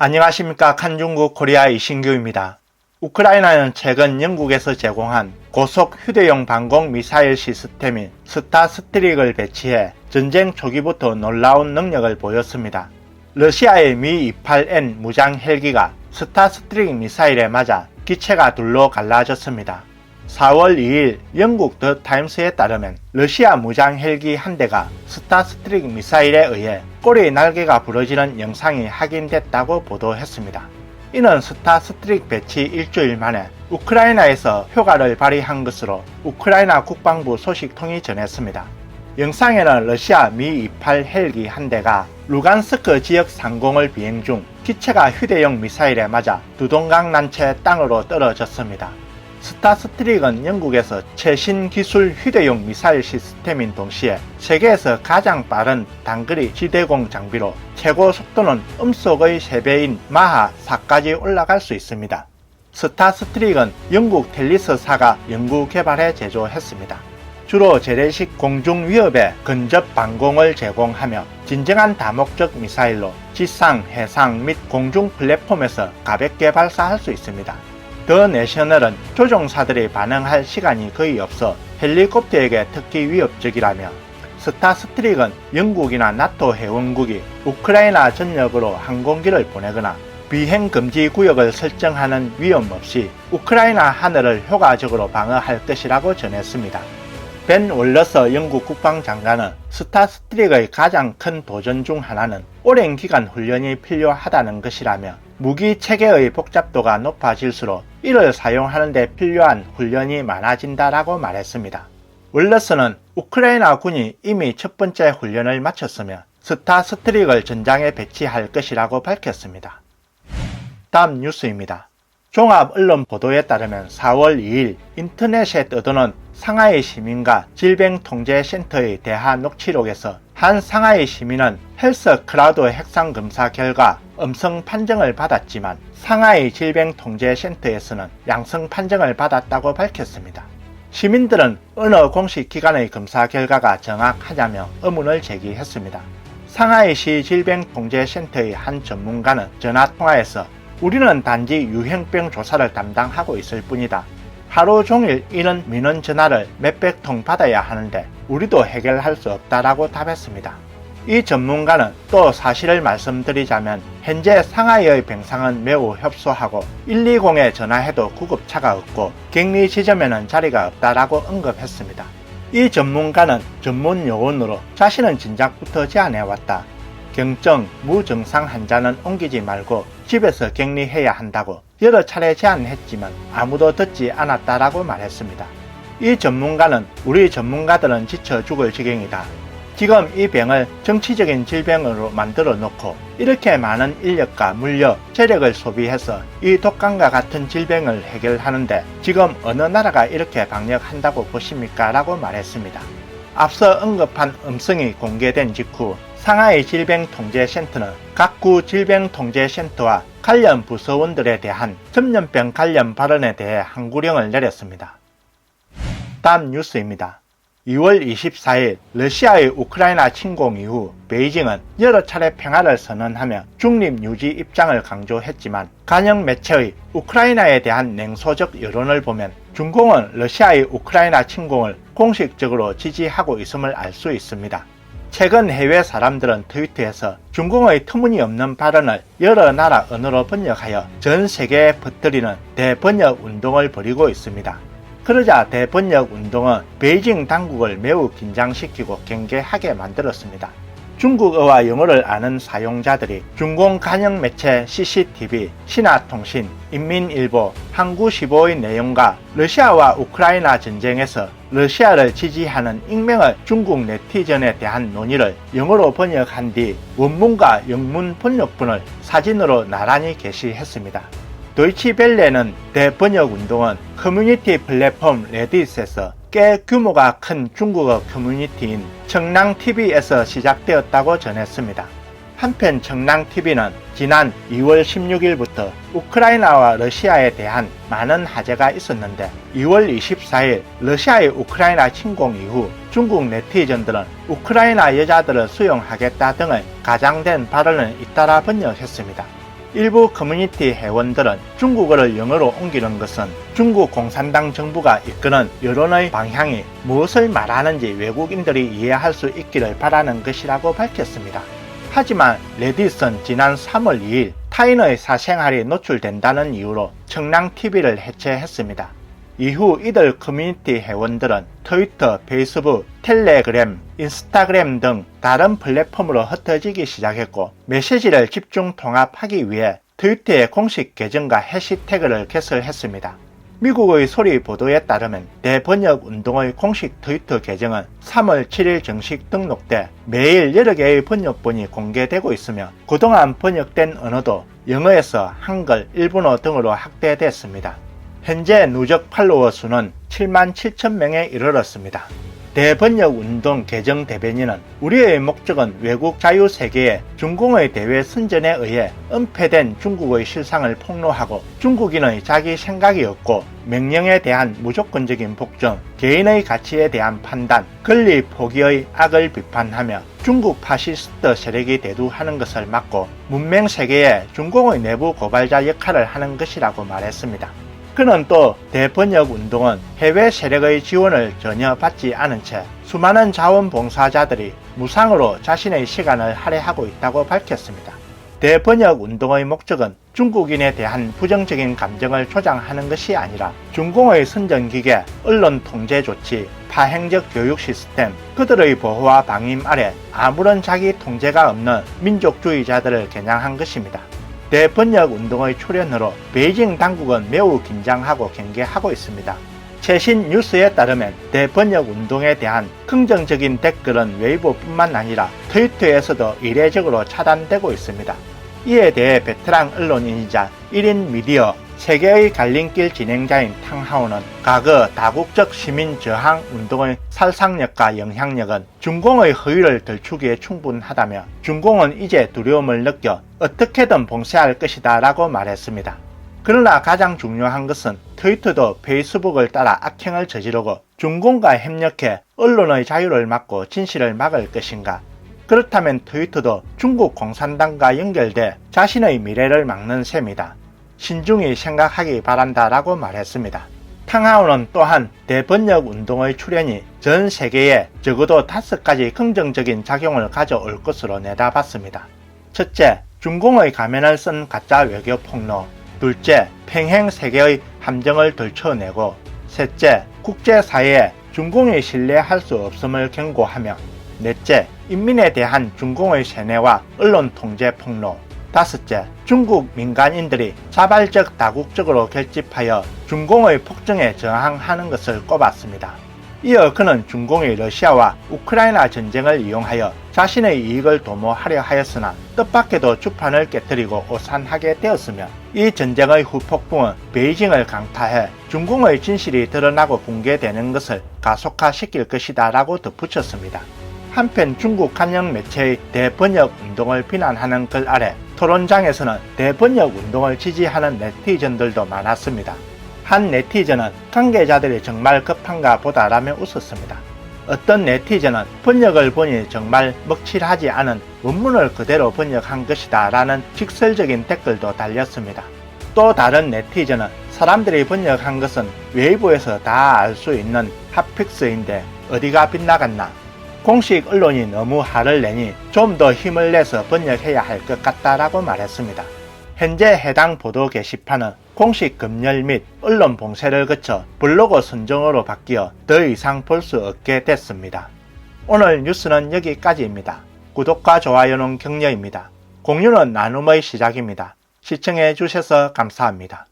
안녕하십니까. 칸중국 코리아 이신규입니다. 우크라이나는 최근 영국에서 제공한 고속 휴대용 방공 미사일 시스템인 스타스트릭을 배치해 전쟁 초기부터 놀라운 능력을 보였습니다. 러시아의 미-28N 무장 헬기가 스타스트릭 미사일에 맞아 기체가 둘로 갈라졌습니다. 4월 2일 영국 더 타임스에 따르면 러시아 무장 헬기 한 대가 스타스트릭 미사일에 의해 꼬리 날개가 부러지는 영상이 확인됐다고 보도했습니다. 이는 스타스트릭 배치 일주일 만에 우크라이나에서 효과를 발휘한 것으로 우크라이나 국방부 소식통이 전했습니다. 영상에는 러시아 미-28 헬기 한 대가 루간스크 지역 상공을 비행 중 기체가 휴대용 미사일에 맞아 두동강 난 채 땅으로 떨어졌습니다. 스타스트릭은 영국에서 최신 기술 휴대용 미사일 시스템인 동시에 세계에서 가장 빠른 단거리 지대공 장비로 최고 속도는 음속의 3배인 마하 4까지 올라갈 수 있습니다. 스타스트릭은 영국 텔리스사가 연구 개발해 제조했습니다. 주로 재래식 공중 위협에 근접 방공을 제공하며 진정한 다목적 미사일로 지상, 해상 및 공중 플랫폼에서 가볍게 발사할 수 있습니다. 더 내셔널은 조종사들이 반응할 시간이 거의 없어 헬리콥터에게 특히 위협적이라며 스타스트릭은 영국이나 나토 회원국이 우크라이나 전역으로 항공기를 보내거나 비행금지 구역을 설정하는 위험 없이 우크라이나 하늘을 효과적으로 방어할 것이라고 전했습니다. 벤 월러서 영국 국방장관은 스타스트릭의 가장 큰 도전 중 하나는 오랜 기간 훈련이 필요하다는 것이라며 무기 체계의 복잡도가 높아질수록 이를 사용하는 데 필요한 훈련이 많아진다라고 말했습니다. 월러스는 우크라이나 군이 이미 첫 번째 훈련을 마쳤으며 스타스트릭을 전장에 배치할 것이라고 밝혔습니다. 다음 뉴스입니다. 종합 언론 보도에 따르면 4월 2일 인터넷에 떠도는 상하이 시민과 질병통제센터의 대화 녹취록에서 한 상하이 시민은 헬스 클라우드 핵상 검사 결과 음성 판정을 받았지만 상하이 질병통제센터에서는 양성 판정을 받았다고 밝혔습니다. 시민들은 어느 공식 기관의 검사 결과가 정확하냐며 의문을 제기했습니다. 상하이시 질병통제센터의 한 전문가는 전화통화에서 우리는 단지 유행병 조사를 담당하고 있을 뿐이다. 하루 종일 이런 민원 전화를 몇백 통 받아야 하는데 우리도 해결할 수 없다라고 답했습니다. 이 전문가는 또 사실을 말씀드리자면 현재 상하이의 병상은 매우 협소하고 120에 전화해도 구급차가 없고 격리 지점에는 자리가 없다라고 언급했습니다. 이 전문가는 전문 요원으로 자신은 진작부터 제안해왔다. 경증, 무증상 환자는 옮기지 말고 집에서 격리해야 한다고 여러 차례 제안했지만 아무도 듣지 않았다라고 말했습니다. 이 전문가는 우리 전문가들은 지쳐 죽을 지경이다. 지금 이 병을 정치적인 질병으로 만들어 놓고 이렇게 많은 인력과 물력, 재력을 소비해서 이 독감과 같은 질병을 해결하는데 지금 어느 나라가 이렇게 방역한다고 보십니까? 라고 말했습니다. 앞서 언급한 음성이 공개된 직후 상하이 질병통제센터는 각 구 질병통제센터와 관련 부서원들에 대한 전염병 관련 발언에 대해 항구령을 내렸습니다. 다음 뉴스입니다. 2월 24일 러시아의 우크라이나 침공 이후 베이징은 여러 차례 평화를 선언하며 중립 유지 입장을 강조했지만 관영 매체의 우크라이나에 대한 냉소적 여론을 보면 중공은 러시아의 우크라이나 침공을 공식적으로 지지하고 있음을 알 수 있습니다. 최근 해외 사람들은 트위터에서 중공의 터무니없는 발언을 여러 나라 언어로 번역하여 전 세계에 퍼뜨리는 대번역 운동을 벌이고 있습니다. 그러자 대번역 운동은 베이징 당국을 매우 긴장시키고 경계하게 만들었습니다. 중국어와 영어를 아는 사용자들이 중공 관영 매체 CCTV, 신화통신, 인민일보, 한국15의 내용과 러시아와 우크라이나 전쟁에서 러시아를 지지하는 익명의 중국 네티즌에 대한 논의를 영어로 번역한 뒤 원문과 영문 번역본을 사진으로 나란히 게시했습니다. 도이치벨레는 대번역 운동은 커뮤니티 플랫폼 레딧에서 꽤 규모가 큰 중국어 커뮤니티인 청랑TV에서 시작되었다고 전했습니다. 한편 청랑TV는 지난 2월 16일부터 우크라이나와 러시아에 대한 많은 화제가 있었는데 2월 24일 러시아의 우크라이나 침공 이후 중국 네티즌들은 우크라이나 여자들을 수용하겠다 등의 가장된 발언을 잇따라 번역했습니다. 일부 커뮤니티 회원들은 중국어를 영어로 옮기는 것은 중국 공산당 정부가 이끄는 여론의 방향이 무엇을 말하는지 외국인들이 이해할 수 있기를 바라는 것이라고 밝혔습니다. 하지만 레딧은 지난 3월 2일 타인의 사생활이 노출된다는 이유로 청량TV를 해체했습니다. 이후 이들 커뮤니티 회원들은 트위터, 페이스북, 텔레그램, 인스타그램 등 다른 플랫폼으로 흩어지기 시작했고 메시지를 집중 통합하기 위해 트위터의 공식 계정과 해시태그를 개설했습니다. 미국의 소리 보도에 따르면 대번역운동의 공식 트위터 계정은 3월 7일 정식 등록돼 매일 여러 개의 번역본이 공개되고 있으며 그동안 번역된 언어도 영어에서 한글, 일본어 등으로 확대됐습니다. 현재 누적 팔로워 수는 7만 7천 명에 이르렀습니다. 대번역운동 계정 대변인은 우리의 목적은 외국 자유세계에 중공의 대외 선전에 의해 은폐된 중국의 실상을 폭로하고 중국인의 자기 생각이 없고 명령에 대한 무조건적인 복종, 개인의 가치에 대한 판단, 권리 포기의 악을 비판하며 중국 파시스트 세력이 대두하는 것을 막고 문명세계에 중공의 내부 고발자 역할을 하는 것이라고 말했습니다. 그는 또 대번역운동은 해외 세력의 지원을 전혀 받지 않은 채 수많은 자원봉사자들이 무상으로 자신의 시간을 할애하고 있다고 밝혔습니다. 대번역운동의 목적은 중국인에 대한 부정적인 감정을 조장하는 것이 아니라 중공의 선전기계, 언론 통제 조치, 파행적 교육 시스템, 그들의 보호와 방임 아래 아무런 자기 통제가 없는 민족주의자들을 겨냥한 것입니다. 대번역운동의 출현으로 베이징 당국은 매우 긴장하고 경계하고 있습니다. 최신 뉴스에 따르면 대번역운동에 대한 긍정적인 댓글은 웨이보뿐만 아니라 트위터에서도 이례적으로 차단되고 있습니다. 이에 대해 베테랑 언론인이자 1인 미디어 세계의 갈림길 진행자인 탕하오는 과거 다국적 시민 저항 운동의 살상력과 영향력은 중공의 허위를 들추기에 충분하다며 중공은 이제 두려움을 느껴 어떻게든 봉쇄할 것이다 라고 말했습니다. 그러나 가장 중요한 것은 트위터도 페이스북을 따라 악행을 저지르고 중공과 협력해 언론의 자유를 막고 진실을 막을 것인가? 그렇다면 트위터도 중국 공산당과 연결돼 자신의 미래를 막는 셈이다. 신중히 생각하기 바란다 라고 말했습니다. 탕하오는 또한 대번역운동의 출현이 전 세계에 적어도 5가지 긍정적인 작용을 가져올 것으로 내다봤습니다. 첫째, 중공의 가면을 쓴 가짜 외교 폭로. 둘째, 평행 세계의 함정을 들춰내고. 셋째, 국제사회에 중공이 신뢰할 수 없음을 경고하며. 넷째, 인민에 대한 중공의 세뇌와 언론 통제 폭로. 다섯째, 중국 민간인들이 자발적 다국적으로 결집하여 중공의 폭정에 저항하는 것을 꼽았습니다. 이어 그는 중공이 러시아와 우크라이나 전쟁을 이용하여 자신의 이익을 도모하려 하였으나 뜻밖에도 주판을 깨뜨리고 오산하게 되었으며 이 전쟁의 후폭풍은 베이징을 강타해 중공의 진실이 드러나고 붕괴되는 것을 가속화시킬 것이다 라고 덧붙였습니다. 한편 중국 한영 매체의 대번역운동을 비난하는 글 아래 토론장에서는 대번역운동을 지지하는 네티즌들도 많았습니다. 한 네티즌은 관계자들이 정말 급한가 보다라며 웃었습니다. 어떤 네티즌은 번역을 보니 정말 먹칠하지 않은 원문을 그대로 번역한 것이다 라는 직설적인 댓글도 달렸습니다. 또 다른 네티즌은 사람들이 번역한 것은 웨이보에서 다 알 수 있는 핫픽스인데 어디가 빗나갔나? 공식 언론이 너무 화를 내니 좀 더 힘을 내서 번역해야 할 것 같다라고 말했습니다. 현재 해당 보도 게시판은 공식 검열 및 언론 봉쇄를 거쳐 블로그 선정으로 바뀌어 더 이상 볼 수 없게 됐습니다. 오늘 뉴스는 여기까지입니다. 구독과 좋아요는 격려입니다. 공유는 나눔의 시작입니다. 시청해 주셔서 감사합니다.